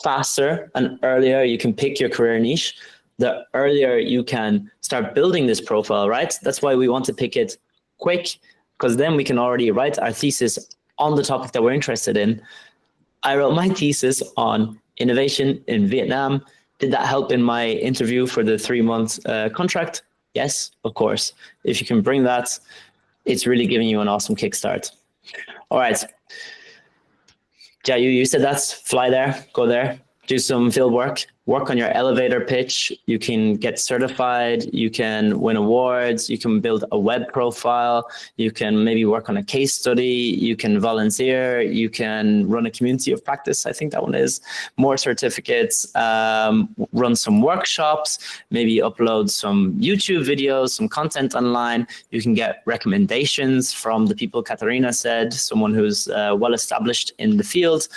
faster and earlier you can pick your career niche, the earlier you can start building this profile, right? That's why we want to pick it quick, because then we can already write our thesis on the topic that we're interested in. I wrote my thesis on innovation in Vietnam. Did that help in my interview for the 3-month contract? Yes, of course. If you can bring that, it's really giving you an awesome kickstart. All right. Jiayu, you said that's fly there, go there, do some field work on your elevator pitch. You can get certified, you can win awards, you can build a web profile, you can maybe work on a case study, you can volunteer, you can run a community of practice. I think that one is more certificates, run some workshops, maybe upload some YouTube videos, some content online. You can get recommendations from the people Katarina said, someone who's well established in the field.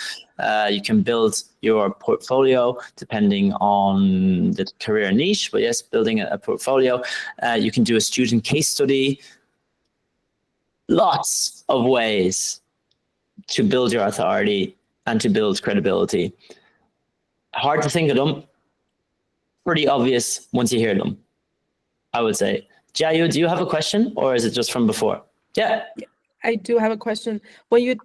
You can build your portfolio depending on the career niche, but yes, building a portfolio. You can do a student case study. Lots of ways to build your authority and to build credibility. Hard to think of them. Pretty obvious once you hear them, I would say. Jiayu, do you have a question, or is it just from before? Yeah. I do have a question. When you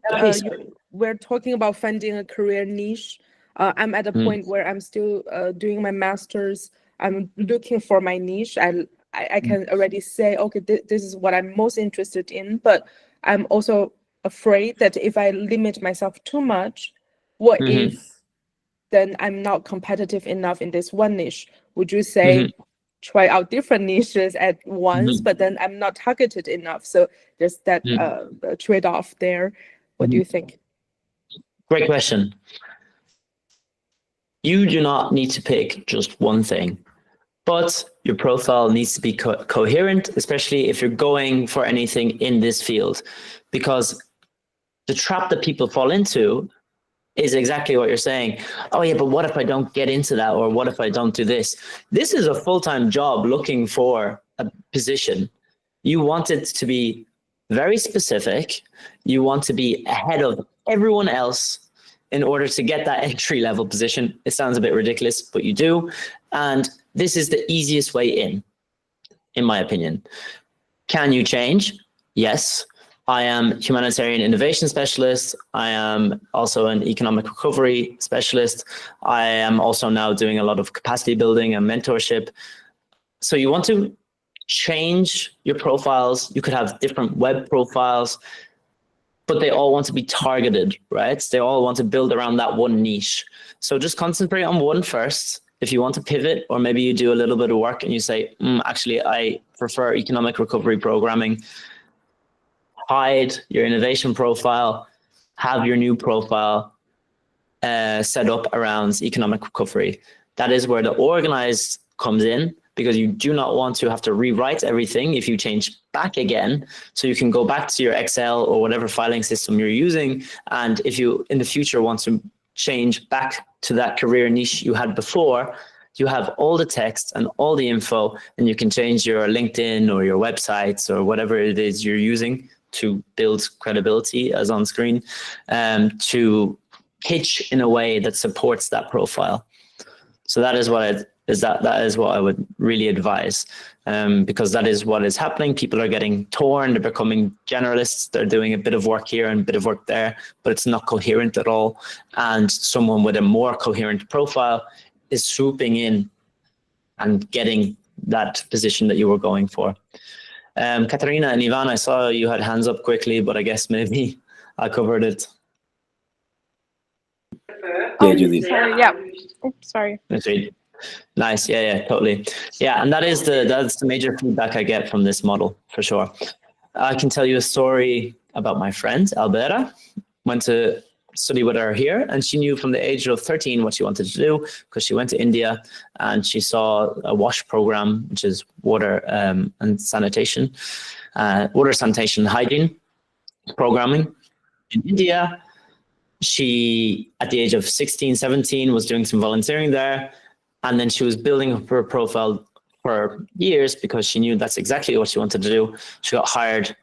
we're talking about finding a career niche, I'm at a point where I'm still doing my master's. I'm looking for my niche. I can already say, okay, this is what I'm most interested in, but I'm also afraid that if I limit myself too much, what if then I'm not competitive enough in this one niche? Would you say try out different niches at once, but then I'm not targeted enough? So there's that trade-off there. What do you think? Great question. You do not need to pick just one thing, but your profile needs to be coherent, especially if you're going for anything in this field, because the trap that people fall into is exactly what you're saying. Oh yeah, but what if I don't get into that? Or what if I don't do this? This is a full-time job looking for a position. You want it to be very specific. You want to be ahead of everyone else in order to get that entry-level position. It sounds a bit ridiculous, but you do. And this is the easiest way in my opinion. Can you change? Yes. I am humanitarian innovation specialist. I am also an economic recovery specialist. I am also now doing a lot of capacity building and mentorship. So you want to change your profiles. You could have different web profiles, but they all want to be targeted, right? They all want to build around that one niche. So just concentrate on one first. If you want to pivot, or maybe you do a little bit of work and you say, actually, I prefer economic recovery programming, hide your innovation profile, have your new profile set up around economic recovery. That is where the organized comes in, because you do not want to have to rewrite everything if you change back again. So you can go back to your Excel or whatever filing system you're using. And if you in the future want to change back to that career niche you had before, you have all the text and all the info, and you can change your LinkedIn or your websites or whatever it is you're using to build credibility, as on screen, to pitch in a way that supports that profile. So that is what that is what I would really advise, because that is what is happening. People are getting torn, they're becoming generalists, they're doing a bit of work here and a bit of work there, but it's not coherent at all. And someone with a more coherent profile is swooping in and getting that position that you were going for. Katarina and Ivan, I saw you had hands up quickly, but I guess maybe I covered it. Yeah, you did. Sorry, yeah. Oops, sorry. Nice. Yeah, totally. Yeah, and that's the major feedback I get from this model, for sure. I can tell you a story about my friend, Alberta. Went to study with her here, and she knew from the age of 13 what she wanted to do, because she went to India and she saw a WASH program, which is water and sanitation, water, sanitation, hygiene programming in India. She, at the age of 16, 17, was doing some volunteering there. And then she was building up her profile for years because she knew that's exactly what she wanted to do. She got hired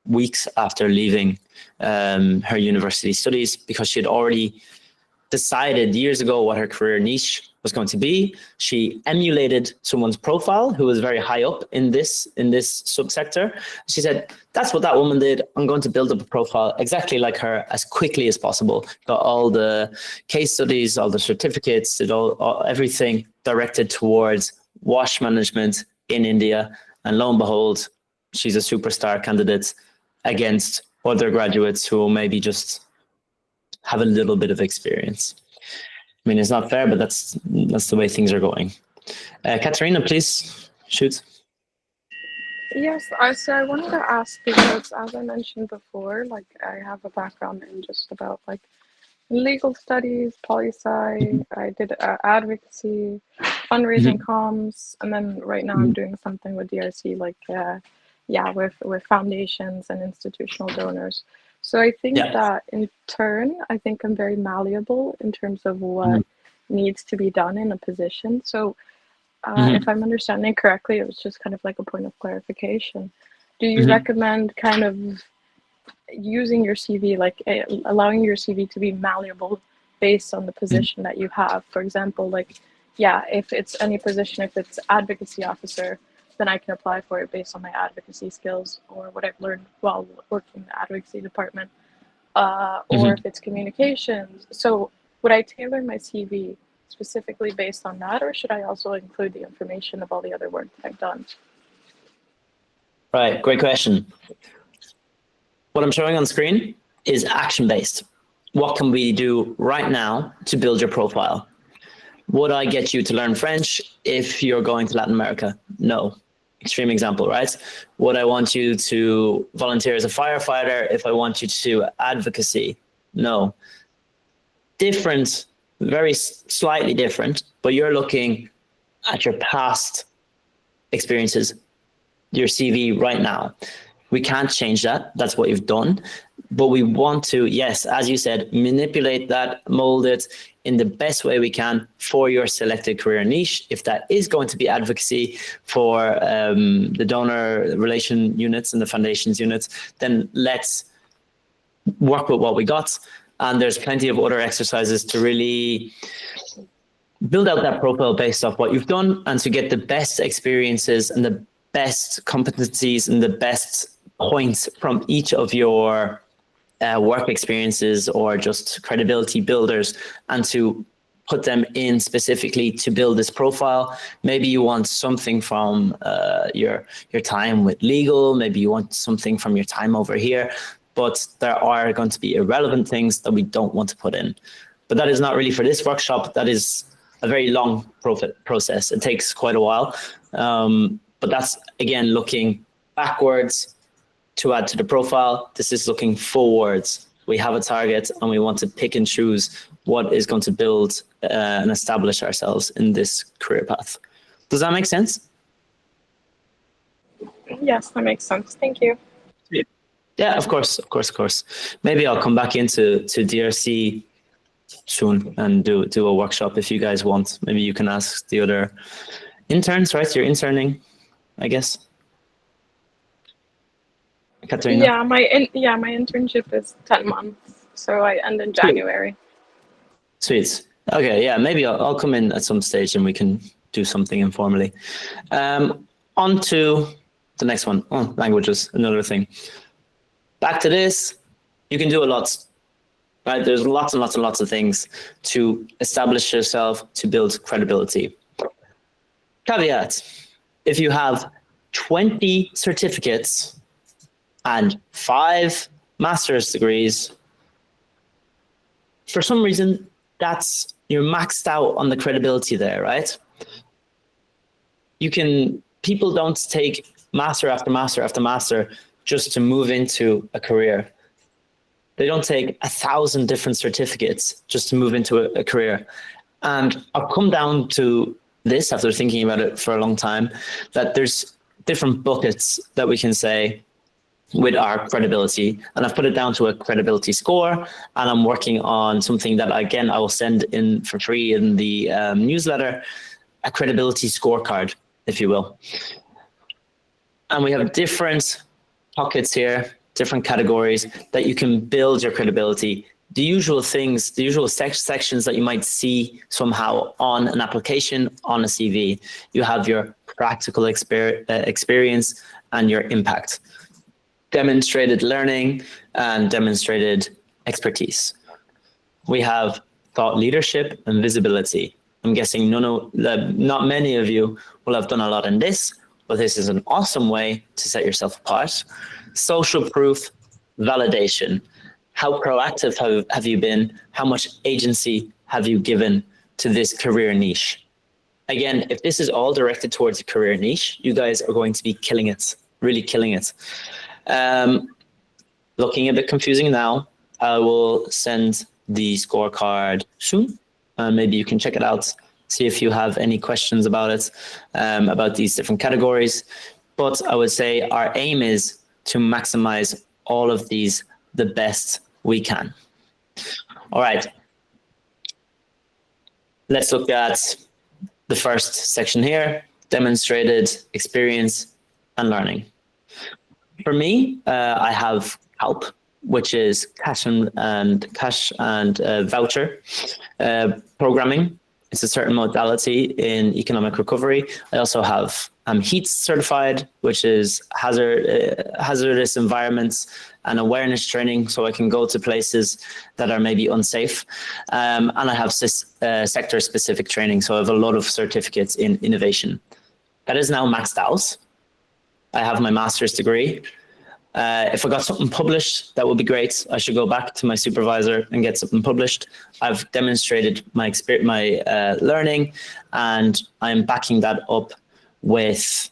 weeks after leaving her university studies, because she had already decided years ago what her career niche was going to be. She emulated someone's profile who was very high up in this subsector. She said, that's what that woman did. I'm going to build up a profile exactly like her as quickly as possible. Got all the case studies, all the certificates, everything directed towards wash management in India. And lo and behold, she's a superstar candidate against other graduates who maybe just have a little bit of experience. I mean, it's not fair, but that's the way things are going. Katarina, please shoot. Yes, so I wanted to ask because, as I mentioned before, like I have a background in just about like legal studies, poli-sci. I did advocacy, fundraising, comms, and then right now I'm doing something with DRC, like with foundations and institutional donors. So I think that in turn, I think I'm very malleable in terms of what needs to be done in a position. So if I'm understanding correctly, it was just kind of like a point of clarification. Do you recommend kind of using your CV, like allowing your CV to be malleable based on the position that you have? For example, like, if it's any position, if it's advocacy officer, then I can apply for it based on my advocacy skills or what I've learned while working in the advocacy department, or if it's communications. So would I tailor my CV specifically based on that, or should I also include the information of all the other work that I've done? Right, great question. What I'm showing on screen is action-based. What can we do right now to build your profile? Would I get you to learn French if you're going to Latin America? No. Extreme example, right? Would I want you to volunteer as a firefighter if I want you to do advocacy? No. Different, very slightly different, but you're looking at your past experiences, your CV right now. We can't change that. That's what you've done. But we want to, yes, as you said, manipulate that, mold it in the best way we can for your selected career niche. If that is going to be advocacy for the donor relation units and the foundations units, then let's work with what we got. And there's plenty of other exercises to really build out that profile based off what you've done and to get the best experiences and the best competencies and the best points from each of your work experiences or just credibility builders, and to put them in specifically to build this profile. Maybe you want something from your time with legal, maybe you want something from your time over here, but there are going to be irrelevant things that we don't want to put in. But that is not really for this workshop. That is a very long process. It takes quite a while. But that's, again, looking backwards to add to the profile. This is looking forwards. We have a target and we want to pick and choose what is going to build and establish ourselves in this career path. Does that make sense? Yes, that makes sense. Thank you. Yeah, of course. Maybe I'll come back into DRC soon and do a workshop if you guys want. Maybe you can ask the other interns, right? You're interning, I guess. Katarina? Yeah, my internship is 10 months, so I end in January. Sweet. Okay, yeah, maybe I'll come in at some stage and we can do something informally. On to the next one. Oh, languages, another thing. Back to this, you can do a lot, right? There's lots and lots and lots of things to establish yourself, to build credibility. Caveat, if you have 20 certificates and 5 master's degrees, for some reason, you're maxed out on the credibility there, right? People don't take master after master after master just to move into a career. They don't take 1,000 different certificates just to move into a career. And I've come down to this after thinking about it for a long time, that there's different buckets that we can say with our credibility. And I've put it down to a credibility score. And I'm working on something that, again, I will send in for free in the newsletter, a credibility scorecard, if you will. And we have different pockets here, different categories that you can build your credibility the usual things, the usual sections that you might see somehow on an application, on a CV. You have your practical experience and your impact, demonstrated learning and demonstrated expertise. We have thought leadership and visibility. I'm guessing not many of you will have done a lot in this, but this is an awesome way to set yourself apart. Social proof, validation. How proactive have you been? How much agency have you given to this career niche? Again, if this is all directed towards a career niche, you guys are going to be killing it, really killing it. Looking a bit confusing now, I will send the scorecard soon. Maybe you can check it out, see if you have any questions about it, about these different categories. But I would say our aim is to maximize all of these the best we can. All right. Let's look at the first section here, demonstrated experience and learning. For me, I have HELP, which is cash and voucher programming. It's a certain modality in economic recovery. I also have HEAT certified, which is hazardous environments and awareness training, so I can go to places that are maybe unsafe. And I have sector-specific training, so I have a lot of certificates in innovation. That is now maxed out. I have my master's degree. If I got something published, that would be great. I should go back to my supervisor and get something published. I've demonstrated my learning, and I'm backing that up with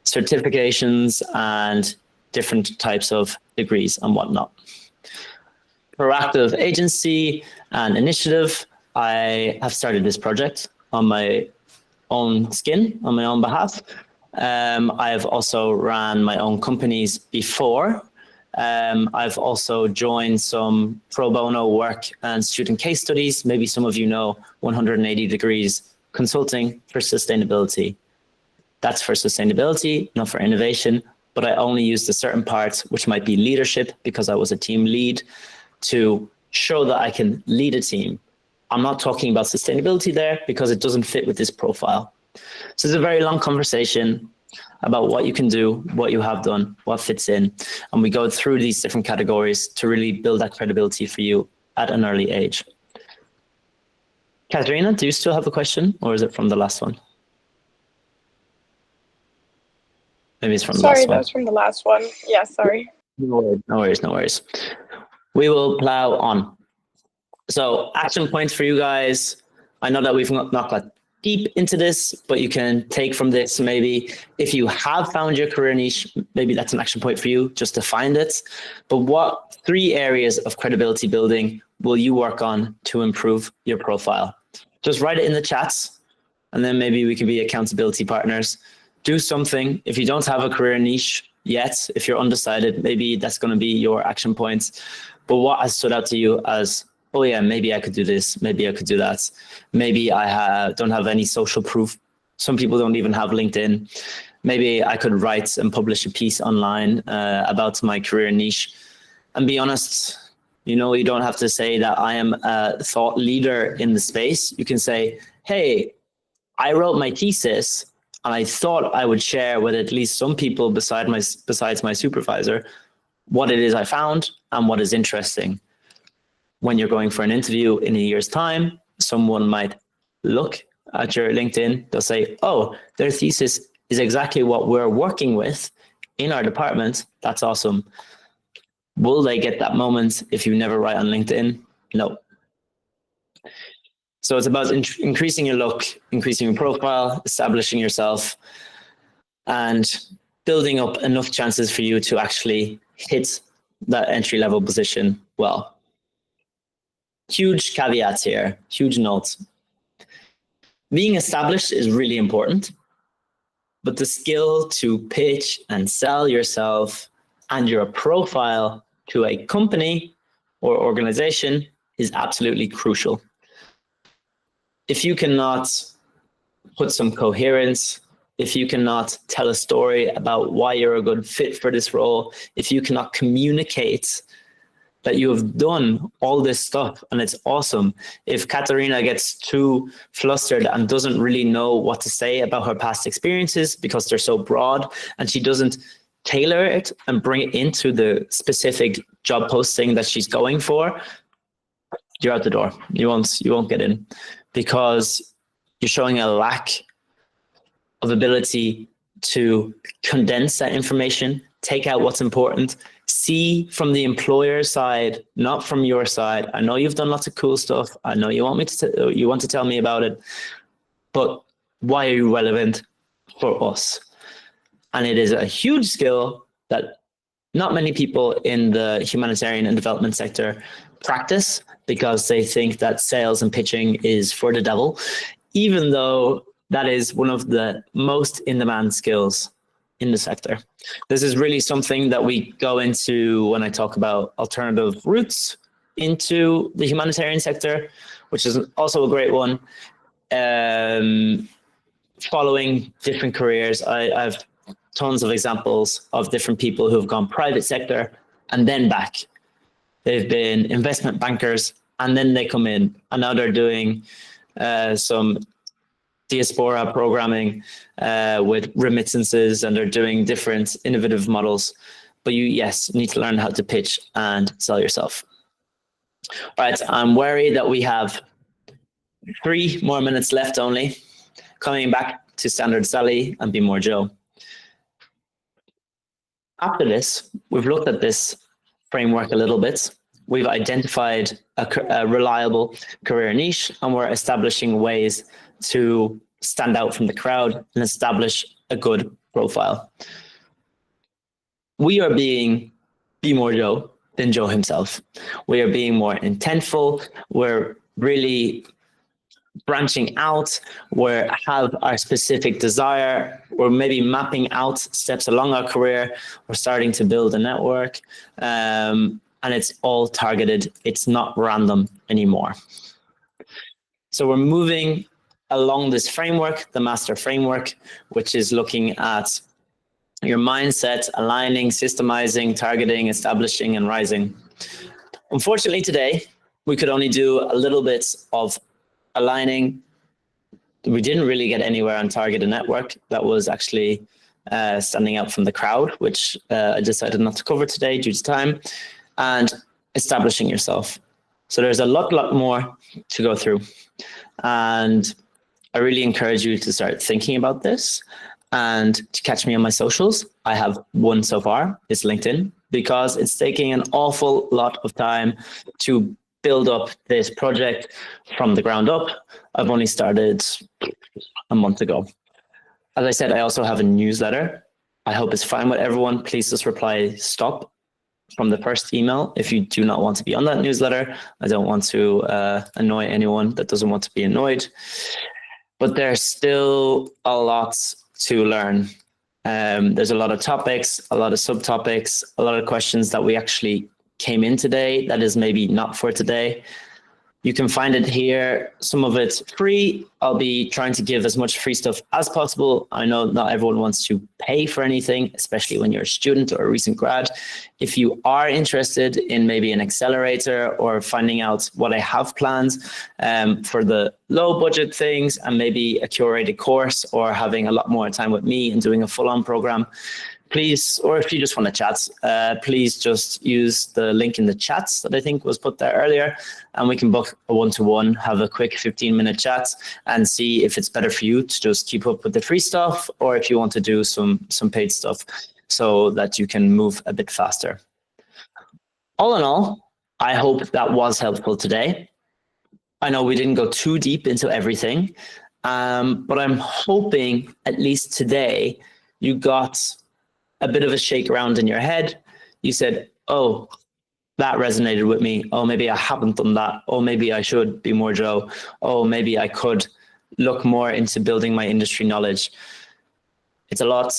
certifications and different types of degrees and whatnot. Proactive agency and initiative. I have started this project on my own skin, on my own behalf. I've also ran my own companies before. I've also joined some pro bono work and student case studies. Maybe some of you know 180 Degrees Consulting for Sustainability. That's for sustainability, not for innovation, but I only used a certain part, which might be leadership, because I was a team lead, to show that I can lead a team. I'm not talking about sustainability there because it doesn't fit with this profile. So it's a very long conversation about what you can do, what you have done, what fits in. And we go through these different categories to really build that credibility for you at an early age. Katharina, do you still have a question, or is it from the last one? Maybe it's from the last one. Sorry, that was from the last one. Yeah, sorry. No worries. We will plow on. So action points for you guys. I know that we've not got deep into this, but you can take from this, maybe if you have found your career niche, maybe that's an action point for you just to find it. But what 3 areas of credibility building will you work on to improve your profile? Just write it in the chats, and then maybe we can be accountability partners. Do something. If you don't have a career niche yet, if you're undecided, maybe that's going to be your action points. But what has stood out to you as, oh yeah, maybe I could do this, maybe I could do that. Maybe I don't have any social proof. Some people don't even have LinkedIn. Maybe I could write and publish a piece online about my career niche. And be honest, you don't have to say that I am a thought leader in the space. You can say, hey, I wrote my thesis and I thought I would share with at least some people besides my supervisor what it is I found and what is interesting. When you're going for an interview in a year's time, someone might look at your LinkedIn, they'll say, oh, their thesis is exactly what we're working with in our department. That's awesome. Will they get that moment if you never write on LinkedIn? No. So it's about increasing your look, increasing your profile, establishing yourself, and building up enough chances for you to actually hit that entry-level position well. Huge caveats here, huge notes. Being established is really important, but the skill to pitch and sell yourself and your profile to a company or organization is absolutely crucial. If you cannot put some coherence, if you cannot tell a story about why you're a good fit for this role, if you cannot communicate that you have done all this stuff, and it's awesome. If Katarina gets too flustered and doesn't really know what to say about her past experiences because they're so broad, and she doesn't tailor it and bring it into the specific job posting that she's going for, you're out the door. You won't get in, because you're showing a lack of ability to condense that information, take out what's important, see from the employer side, not from your side. I know you've done lots of cool stuff. I know you want to tell me about it, but why are you relevant for us? And it is a huge skill that not many people in the humanitarian and development sector practice, because they think that sales and pitching is for the devil, even though that is one of the most in-demand skills in the sector. This is really something that we go into when I talk about alternative routes into the humanitarian sector, which is also a great one. Following different careers, I've tons of examples of different people who have gone private sector and then back. They've been investment bankers and then they come in, and now they're doing some diaspora programming with remittances, and they're doing different innovative models. But you need to learn how to pitch and sell yourself. All right, I'm worried that we have 3 more minutes left only. Coming back to Standard Sally and Be More Joe. After this, we've looked at this framework a little bit. We've identified a reliable career niche, and we're establishing ways to stand out from the crowd and establish a good profile. We are being Be More Joe than Joe himself. We are being more intentful. We're really branching out. We have our specific desire. We're maybe mapping out steps along our career. We're starting to build a network, and it's all targeted. It's not random anymore. So we're moving along this framework, the master framework, which is looking at your mindset, aligning, systemizing, targeting, establishing, and rising. Unfortunately, today, we could only do a little bit of aligning. We didn't really get anywhere on target and network. That was actually standing out from the crowd, which I decided not to cover today due to time, and establishing yourself. So there's a lot more to go through. And I really encourage you to start thinking about this and to catch me on my socials. I have one so far, it's LinkedIn, because it's taking an awful lot of time to build up this project from the ground up. I've only started a month ago. As I said, I also have a newsletter. I hope it's fine with everyone. Please just reply stop from the first email if you do not want to be on that newsletter. I don't want to annoy anyone that doesn't want to be annoyed. But there's still a lot to learn. There's a lot of topics, a lot of subtopics, a lot of questions that we actually came in today that is maybe not for today. You can find it here, some of it free. I'll be trying to give as much free stuff as possible. I know not everyone wants to pay for anything, especially when you're a student or a recent grad. If you are interested in maybe an accelerator or finding out what I have planned for the low budget things, and maybe a curated course, or having a lot more time with me and doing a full-on program, please, or if you just want to chat, please just use the link in the chats that I think was put there earlier, and we can book a one-to-one, have a quick 15-minute chat and see if it's better for you to just keep up with the free stuff, or if you want to do some paid stuff so that you can move a bit faster. All in all, I hope that was helpful today. I know we didn't go too deep into everything, but I'm hoping at least today you got a bit of a shake around in your head. You said, oh, that resonated with me. Oh, maybe I haven't done that. Oh, maybe I should be more Joe. Oh, maybe I could look more into building my industry knowledge. It's a lot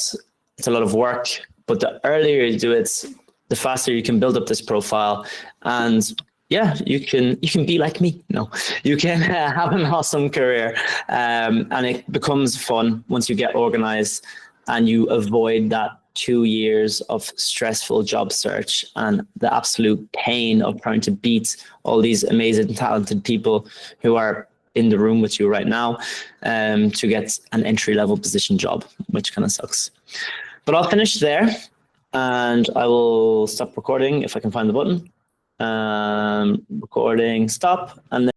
of work, but the earlier you do it, the faster you can build up this profile. And yeah, you can be like me. No, you can have an awesome career. And it becomes fun once you get organized and you avoid that 2 years of stressful job search and the absolute pain of trying to beat all these amazing, talented people who are in the room with you right now to get an entry-level position job, which kind of sucks. But I'll finish there and I will stop recording if I can find the button. Recording, stop, and then